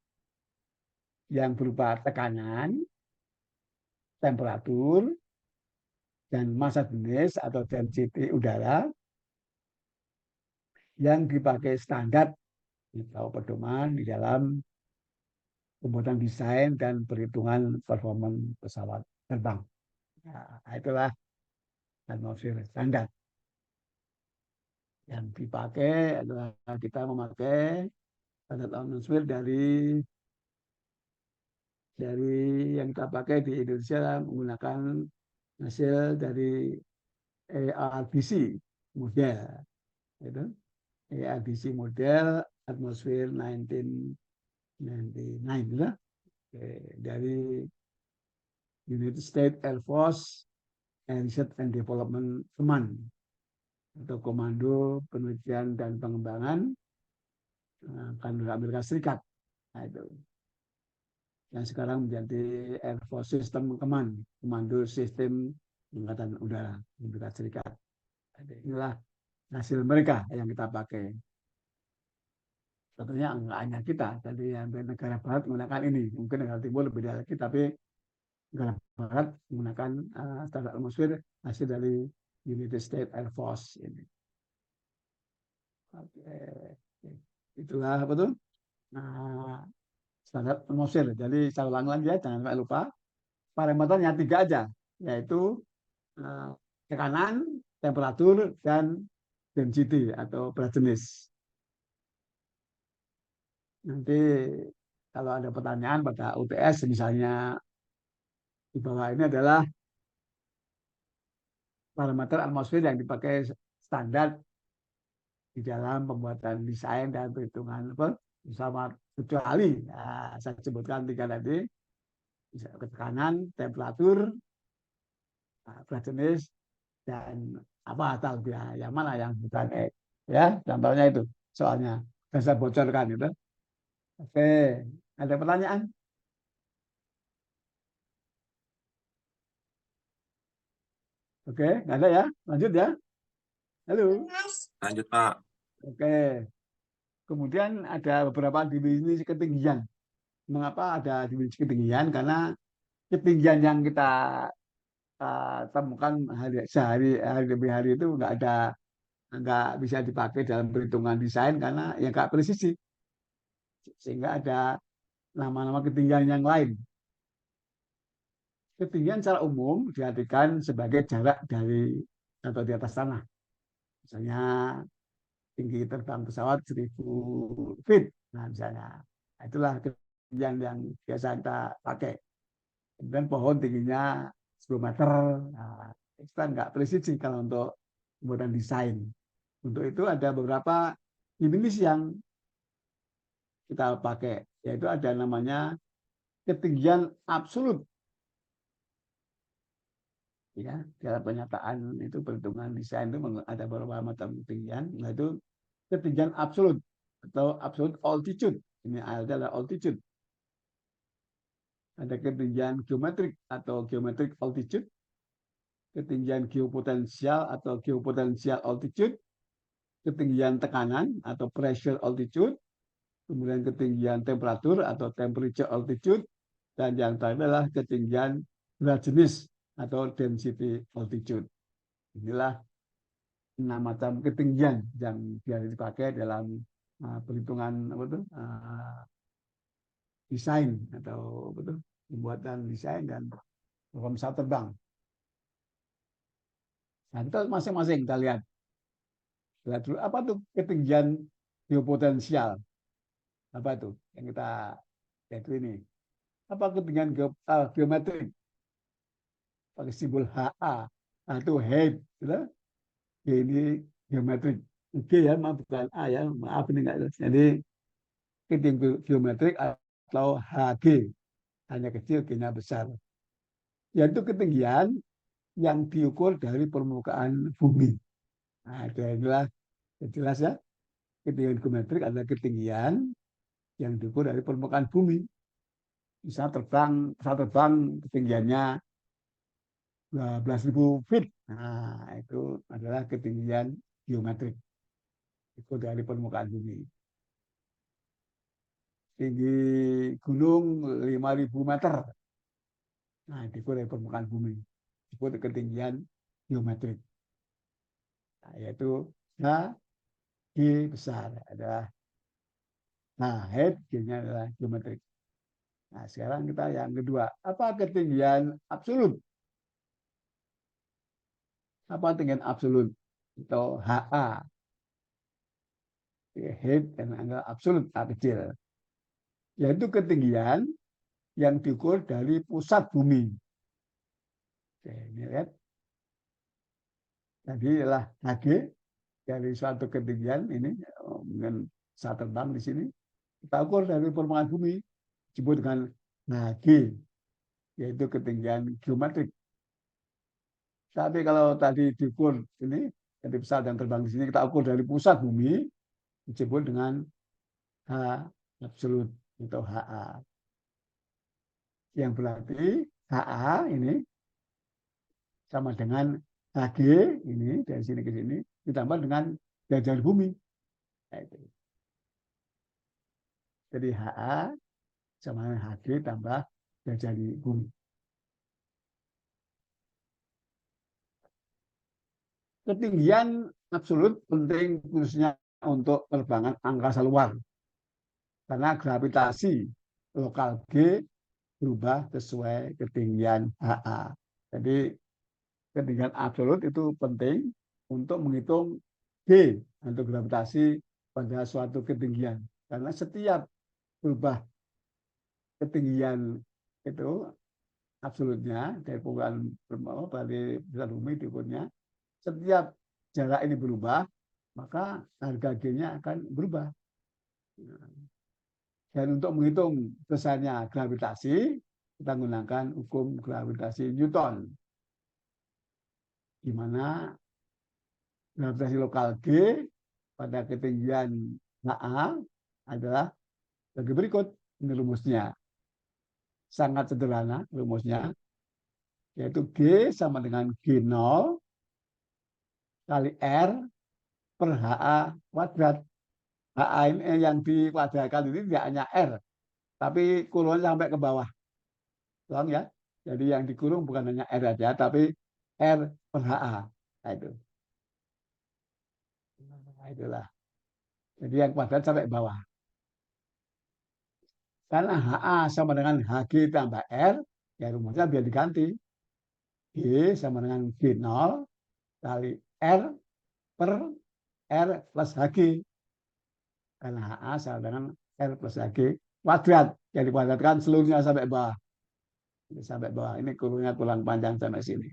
yang berupa tekanan, temperatur, dan massa jenis atau density udara yang dipakai standar atau pedoman di dalam pembuatan desain dan perhitungan performa pesawat terbang. Nah, itulah atmosfer standar. Yang dipakai adalah kita memakai standar atmosfer dari yang kita pakai di Indonesia menggunakan hasil dari ARDC model, itu ARDC model atmosfer 1999 gitu. Dari United States Air Force Research and Development Command atau Komando Penelitian dan Pengembangan Amerika Serikat. Nah, itu yang sekarang menjadi Air Force System Command, Komando Sistem Angkatan Udara Amerika Serikat. Inilah hasil mereka yang kita pakai. Tentunya enggak hanya kita, tadi yang negara barat menggunakan ini, mungkin negara timur lebih lagi, tapi negara barat menggunakan standar atmosfer hasil dari United States Air Force ini. Oke. Itulah apa tuh? Standar atmosfer. Jadi saya ulang lagi ya, jangan sampai lupa. Parameternya 3 aja, yaitu tekanan, temperatur, dan density atau berat jenis. Nanti kalau ada pertanyaan pada UTS misalnya di bawah ini adalah parameter atmosfer yang dipakai standar di dalam pembuatan desain dan perhitungan bersama, kecuali saya sebutkan 3 tadi, tekanan, temperatur, berat jenis, dan apa atau yang mana yang bukan ya, contohnya itu soalnya saya bocorkan itu. Oke, ada pertanyaan? Oke, nggak ada ya, lanjut ya. Halo. Lanjut, Pak. Oke, kemudian ada beberapa definisi ketinggian. Mengapa ada definisi ketinggian? Karena ketinggian yang kita temukan hari demi hari itu nggak bisa dipakai dalam perhitungan desain karena ya nggak presisi, sehingga ada nama-nama ketinggian yang lain. Ketinggian secara umum diartikan sebagai jarak dari atau di atas tanah. Misalnya tinggi terbang pesawat 1.000 feet. Nah, misalnya. Nah, itulah ketinggian yang biasa kita pakai. Kemudian pohon tingginya 10 meter. Nah, kita nggak presisi kalau untuk pembuatan desain. Untuk itu ada beberapa definisi yang kita pakai. Yaitu ada namanya ketinggian absolut. Ya, dalam pernyataan itu perhitungan desain itu ada beberapa macam ketinggian, yaitu ketinggian absolut atau absolute altitude. Ini adalah altitude. Ada ketinggian geometrik atau geometric altitude, ketinggian geopotensial atau geopotensial altitude, ketinggian tekanan atau pressure altitude, kemudian ketinggian temperatur atau temperature altitude, dan yang terakhir adalah ketinggian berat jenis atau density altitude. Inilah 6 macam ketinggian yang biasa dipakai dalam perhitungan desain atau pembuatan desain dan program pesawat terbang. Nah, kita masing-masing kita lihat dulu apa tuh ketinggian geopotensial, apa itu yang kita lihat ini, apa ketinggian geometrik. pakai simbol HA. Nah, itu height, gitu. G ini geometrik. G ya, maaf bukan A ya, maaf ini enggak. Jadi ketinggian geometrik atau HG, hanya kecil, G-nya besar. Yaitu ketinggian yang diukur dari permukaan bumi. Nah, itu inilah jelas ya. Ketinggian geometrik adalah ketinggian yang diukur dari permukaan bumi. Pesawat terbang ketinggiannya 12.000 feet. Nah, itu adalah ketinggian geometrik. Itu dari permukaan bumi. Tinggi gunung 5.000 meter. Nah, itu dari permukaan bumi. Itu ketinggian geometrik. Nah, yaitu G besar adalah height, G-nya adalah geometrik. Nah, sekarang kita yang kedua. Apa ketinggian absolut? Apa ketinggian absolut? Atau HA. Height dan angle absolut, A kecil. Yaitu ketinggian yang diukur dari pusat bumi. Oke, ini lihat. Tadi adalah HG dari suatu ketinggian ini, mungkin saat terbang di sini. Kita ukur dari permukaan bumi, disebut dengan HG, yaitu ketinggian geometrik. Tapi kalau tadi diukur ini, dari pesawat yang terbang di sini, kita ukur dari pusat bumi, disebut dengan H absolut atau HA. Yang berarti HA ini sama dengan HG ini dari sini ke sini ditambah dengan dari bumi. Nah, itu. Jadi HA sama dengan HG tambah dari bumi. Ketinggian absolut penting khususnya untuk penerbangan angkasa luar. Karena gravitasi lokal G berubah sesuai ketinggian HA. Jadi ketinggian absolut itu penting untuk menghitung G untuk gravitasi pada suatu ketinggian. Karena setiap berubah ketinggian itu absolutnya dari permukaan dari pusat bumi diukurnya, setiap jarak ini berubah, maka harga G-nya akan berubah. Dan untuk menghitung besarnya gravitasi, kita menggunakan hukum gravitasi Newton, di mana gravitasi lokal G pada ketinggian HA adalah sebagai berikut. Ini rumusnya. Sangat sederhana rumusnya, yaitu G sama dengan G0 kali R per HA kuadrat. HA ini yang dikuadratkan ini tidak hanya R, tapi kurungnya sampai ke bawah. Tolong ya. Jadi yang dikurung bukan hanya R saja, tapi R per HA. Nah, itu. Nah, itulah. Jadi yang kuadrat sampai ke bawah. Karena HA sama dengan HG tambah R, ya rumusnya biar diganti. G sama dengan G0 kali R per R plus HG. Karena HA sama dengan R plus HG kuadrat. Yang dikuadratkan seluruhnya sampai bawah. Ini sampai bawah. Ini kurungnya tulang panjang sampai sini.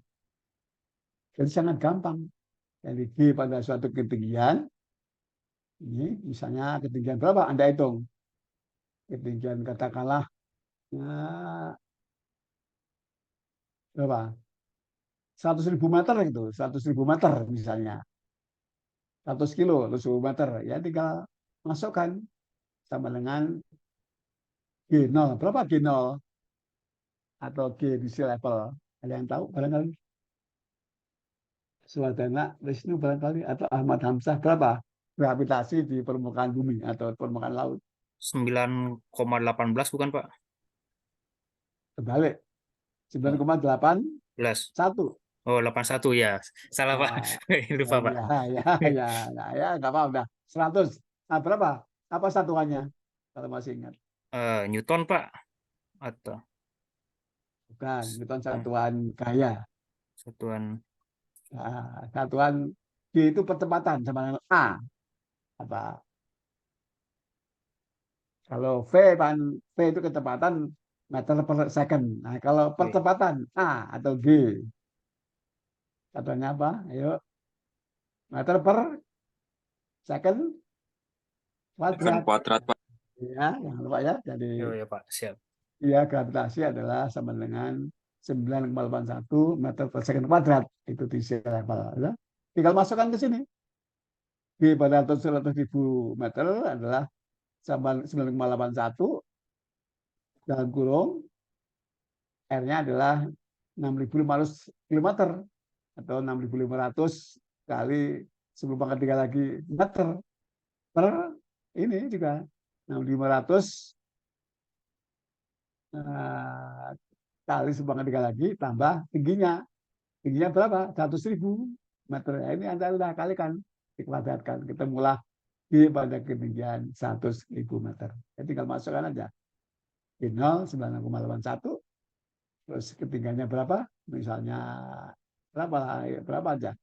Jadi sangat gampang. Jadi G pada suatu ketinggian, ini misalnya ketinggian berapa? Anda hitung. Ketinggian katakanlah berapa? 100.000 meter gitu, 100.000 meter misalnya. 100 kilo, 100.000 meter. Ya tinggal masukkan sama dengan G0. Berapa G0? Atau G di sea level? Ada yang tahu barangkali? Suwadana Wisnu barangkali atau Ahmad Hamzah berapa gravitasi di permukaan bumi atau permukaan laut? 9,18 bukan Pak? Terbalik. 9,81. Oh, 81 ya. Salah Pak. Lupa Pak. Ya, nggak apa-apa. Udah 100. Nah, berapa? Apa satuannya? Kalau masih ingat. Newton Pak. Atau Bukan, Newton satuan gaya. satuan. Nah, satuan G itu percepatan sama dengan A. Apa? Kalau V itu kecepatan meter per second. Nah, kalau Oke. percepatan A atau G, contohnya apa? Ayo, meter per second Second kuadrat. kuadrat, Pak. Ya, jangan lupa ya. Jadi, Oh ya Pak, siap. ya gravitasi adalah sama dengan 9,81 meter per second kuadrat. Itu di sea level. Ya. Tinggal masukkan ke sini. G pada 100.000 meter adalah sama 9,81 dalam kurung. R-nya adalah 6.500 kilometer atau 6.500 kali 10 pangkat 3 lagi meter per ini juga 6.500 kali 10 pangkat 3 lagi tambah tingginya berapa? 100.000 meter. Ya, ini Anda sudah kalikan, dikuadratkan, ketemulah di pada ketinggian 100.000 meter. Jadi tinggal masukkan aja G0 9,81, terus ketinggiannya berapa? Misalnya berapa aja.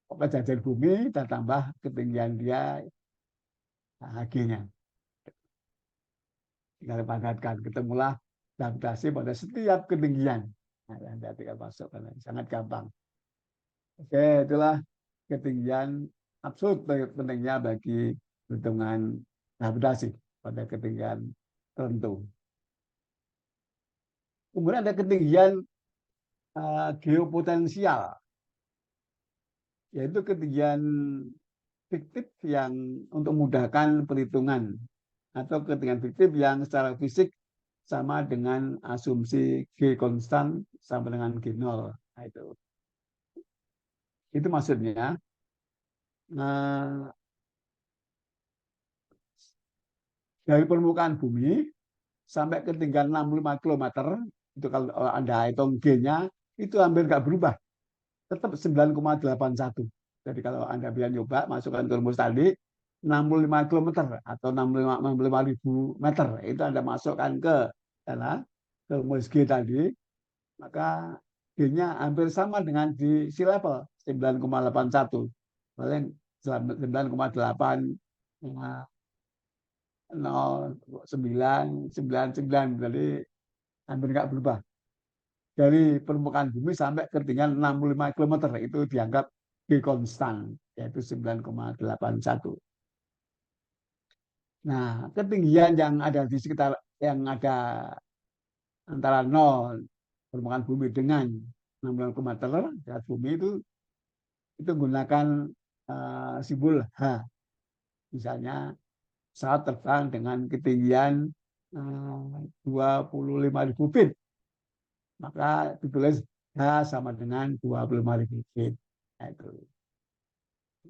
Pokoknya jajar bumi dan tambah ketinggian dia H-nya. Tinggal padatkan, ketemulah gravitasi pada setiap ketinggian. Nah, Anda tinggal masukkan, sangat gampang. Oke, itulah ketinggian absolut pentingnya bagi perhitungan gravitasi pada ketinggian tertentu. Kemudian ada ketinggian geopotensial, yaitu ketinggian fiktif yang untuk memudahkan perhitungan atau ketinggian fiktif yang secara fisik sama dengan asumsi G konstan sama dengan G0. Nah, itu maksudnya dari permukaan bumi sampai ketinggian 65 km, itu kalau Anda hitung G-nya itu hampir nggak berubah, tetap 9,81. Jadi kalau Anda bisa nyoba masukkan ke rumus tadi 65 km atau 65.000 meter, itu Anda masukkan ke rumus G tadi, maka G-nya hampir sama dengan di sea level 9,81, paling 9,8 0,999, jadi hampir nggak berubah. Dari permukaan bumi sampai ketinggian 65 km itu dianggap G konstan, yaitu 9,81. Nah, ketinggian yang ada di sekitar, yang ada antara 0 permukaan bumi dengan 60 km di atas bumi itu menggunakan simbol H. Misalnya pesawat terbang dengan ketinggian 25.000 feet, maka ditulis H sama dengan 25.000 feet.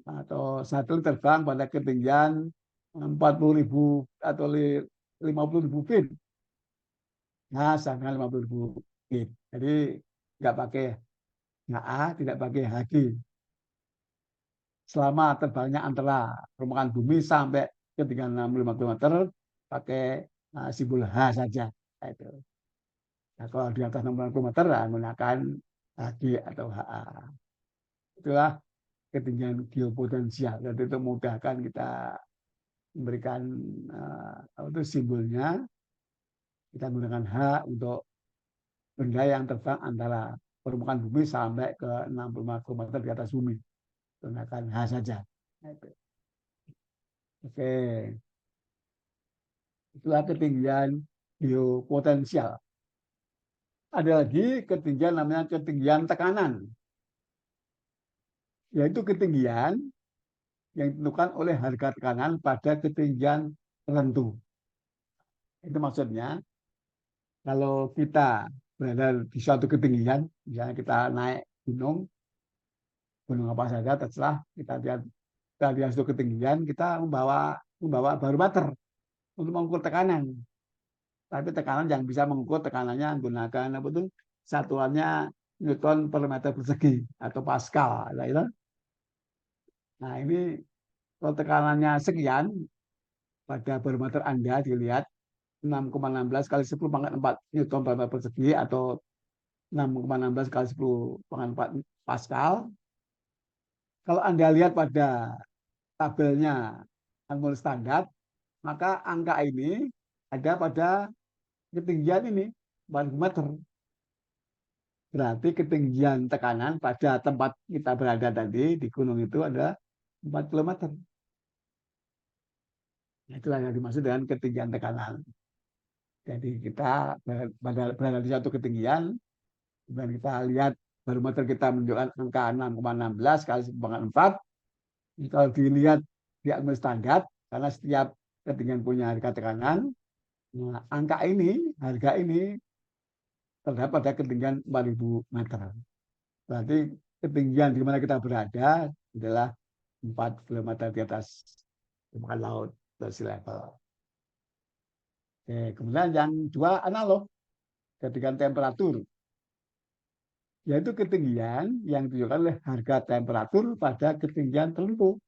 Atau satelit terbang pada ketinggian 40.000 atau 50.000 feet, H sama dengan 50.000 feet. Jadi nggak pakai HA, tidak pakai HG. Selama terbangnya antara permukaan bumi sampai ketinggian 65 km pakai simbol H saja. Itu. Nah, kalau di atas 60 km menggunakan HG atau HA. Itulah ketinggian geopotensial. Jadi itu memudahkan kita memberikan simbolnya. Kita menggunakan H untuk benda yang terbang antara permukaan bumi sampai ke 65 km di atas bumi. Gunakan H saja. Oke. Itulah ketinggian geopotensial. Ada lagi ketinggian namanya ketinggian tekanan, yaitu ketinggian yang ditentukan oleh harga tekanan pada ketinggian tertentu. Itu maksudnya kalau kita berada di suatu ketinggian, misalnya kita naik gunung apa saja, terserah kita lihat suatu ketinggian, kita membawa barometer untuk mengukur tekanan. Tapi tekanan yang bisa mengukur tekanannya menggunakan apa tuh satuannya Newton per meter persegi atau Pascal. Nah ini kalau tekanannya sekian pada barometer Anda dilihat 6,16 kali 10 pangkat 4 Newton per meter persegi atau 6,16 kali 10 pangkat 4 Pascal. Kalau Anda lihat pada tabelnya angul standar, maka angka ini ada pada ketinggian ini 40 meter. Berarti ketinggian tekanan pada tempat kita berada tadi di gunung itu adalah 4 km. Itulah yang dimaksud dengan ketinggian tekanan. Jadi kita berada di satu ketinggian, dan kita lihat barometer kita menunjukkan angka 6,16 kali 10⁴. Kalau dilihat di atmosfer standar, karena setiap ketinggian punya harga tekanan, nah, angka ini, harga ini terdapat pada ketinggian 4.000 meter. Berarti ketinggian di mana kita berada adalah 4 km di atas permukaan laut sea level. Oke, kemudian yang dua analog, ketinggian temperatur, yaitu ketinggian yang ditunjukkan oleh harga temperatur pada ketinggian tertentu.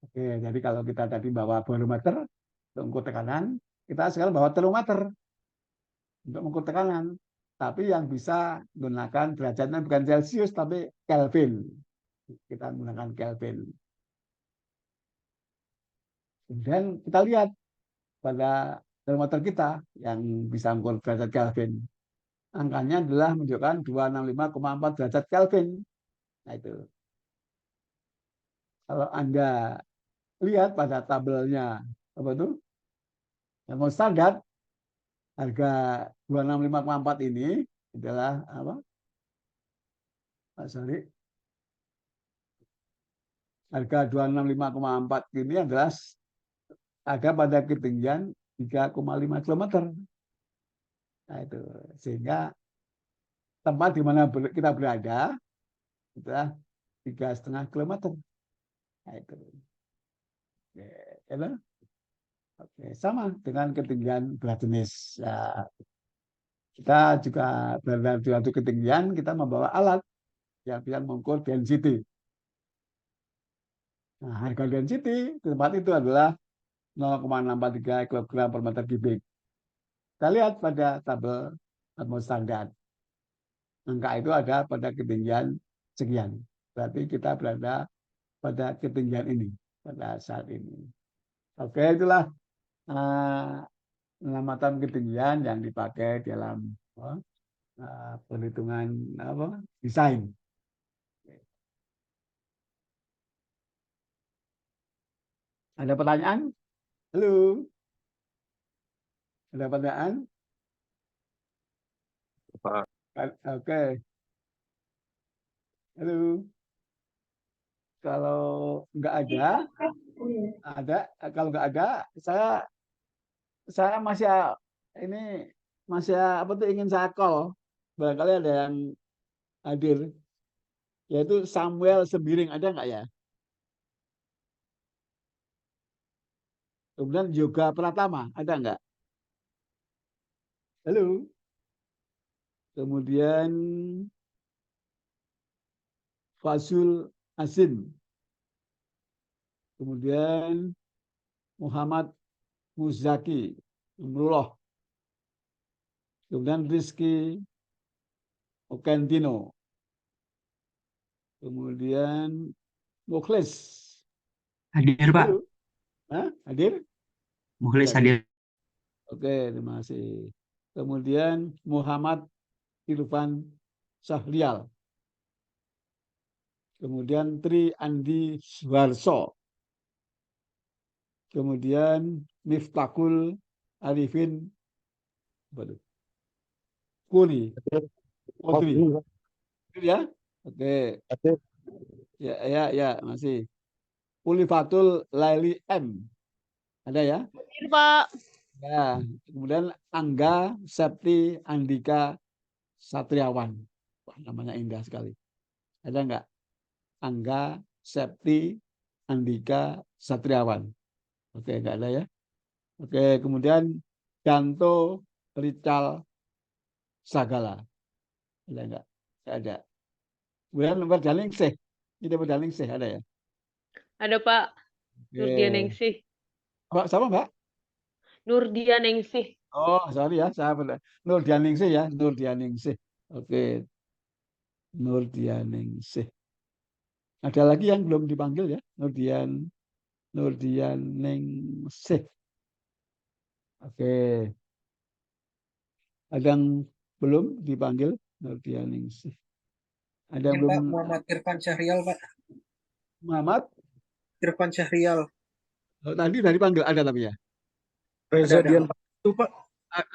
Oke, jadi kalau kita tadi bawa barometer untuk mengukur tekanan, kita sekarang bawa termometer untuk mengukur tekanan. Tapi yang bisa menggunakan derajatnya bukan Celcius, tapi Kelvin. Kita menggunakan Kelvin. Kemudian kita lihat pada termometer kita yang bisa mengukur derajat Kelvin. Angkanya adalah menunjukkan 265,4 derajat Kelvin. Nah itu. Kalau Anda lihat pada tabelnya apa itu? Yang standar harga 265,4 ini adalah apa? Sorry. Harga 265,4 ini adalah ada pada ketinggian 3,5 km. Nah itu sehingga tempat di mana kita berada adalah 3,5 km. Nah itu. Oke, ya, oke, sama dengan ketinggian berat jenis. Ya, kita juga berada di suatu ketinggian, kita membawa alat yang bisa mengukur density. Nah, harga density di tempat itu adalah 0,643 kg per meter kubik. Kita lihat pada tabel atmosfer standar. Angka itu ada pada ketinggian sekian. Berarti kita berada pada ketinggian ini pada saat ini. Oke, itulah pengamatan ketinggian yang dipakai dalam perhitungan desain. Ada pertanyaan? Halo? Ada pertanyaan? Pak. Oke. Halo? Kalau nggak ada, kalau nggak ada, saya masih ini apa tuh ingin saya call. Barangkali ada yang hadir, yaitu Samuel Sembiring, ada nggak ya? Kemudian Yoga Pratama, ada nggak? Halo. Kemudian Fazul Azim. Kemudian Muhammad Muzaki, Umrullah. Kemudian Rizky Okentino. Kemudian Mukhlis. Hadir, Pak. Halo. Hah? Hadir? Mukhlis hadir. Oke, terima kasih. Kemudian Muhammad Irfan Sahrial. Kemudian Tri Andi Suharso. Kemudian Miftahul Arifin Kuli. Putri. Ya? Oke. Ya, masih. Ulifatul Laili M. Ada ya? Hadir, Pak. Ya, kemudian Angga Septi Andika Satriawan. Wah, namanya indah sekali. Ada enggak? Angga Septi Andika Satriawan. Oke, enggak ada ya. Oke, kemudian Danto Rical Sagala. Ada enggak? Enggak ada. Kemudian Werdaningsih. Ini Werdaningsih ada ya? Ada, Pak. Oke. Nurdianingsih. Sama, Mbak? Nurdianingsih. Oh, sorry ya, saya Nurdianingsih ya, Nurdianingsih. Oke, Nurdianingsih. Ada lagi yang belum dipanggil ya, Nurdianingsih. Oke. Ada yang belum dipanggil? Nurdianingsih. Ada yang Pak, belum? Muhammad Irfan Syahrial, Pak. Muhammad? Irfan Syahrial. Oh, tadi udah dipanggil, ada tapi ya? Reza Ada. Dian Pangestu, Pak.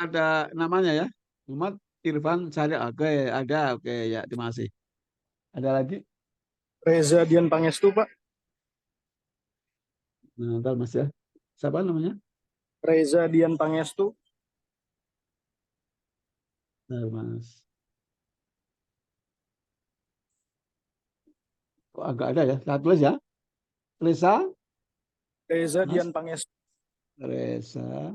Ada namanya ya? Muhammad Irfan Syahrial. Oke, ada. Oke, ya, terima kasih. Ada lagi? Reza Dian Pangestu, Pak. Nah, ntar Mas ya. Siapa namanya? Reza Dian Pangestu. Nah, Mas. Kok agak ada ya? Saya tulis ya. Reza. Reza Mas. Dian Pangestu. Reza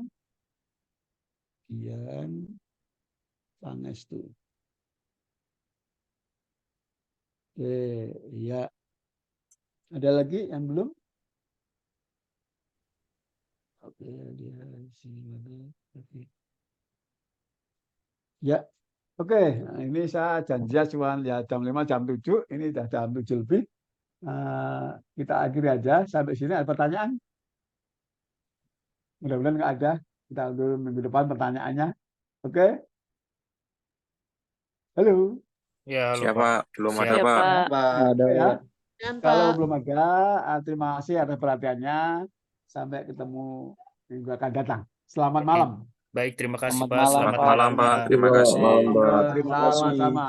Dian Pangestu. Oke, ya. Ada lagi yang belum? Oke, dia sini mana? Oke. Ya, oke. Nah, ini saya janji cuma ya jam 5, jam 7. Ini sudah jam 7 lebih. Kita akhiri aja sampai sini. Ada pertanyaan? Mudah-mudahan nggak ada. Kita dulu minggu depan pertanyaannya. Oke? Halo? Ya, halo, Siapa? Pak. Belum Siap. ada, Iya, Pak. Pak. Ada. Ya. Dan, Kalau Pak. belum ada, terima kasih atas perhatiannya. Sampai ketemu minggu akan datang. Selamat malam. Baik, terima kasih, Selamat Pak. malam, Selamat Selamat malam, Pak. Terima kasih. Malam, Pak. Terima kasih. Sama-sama.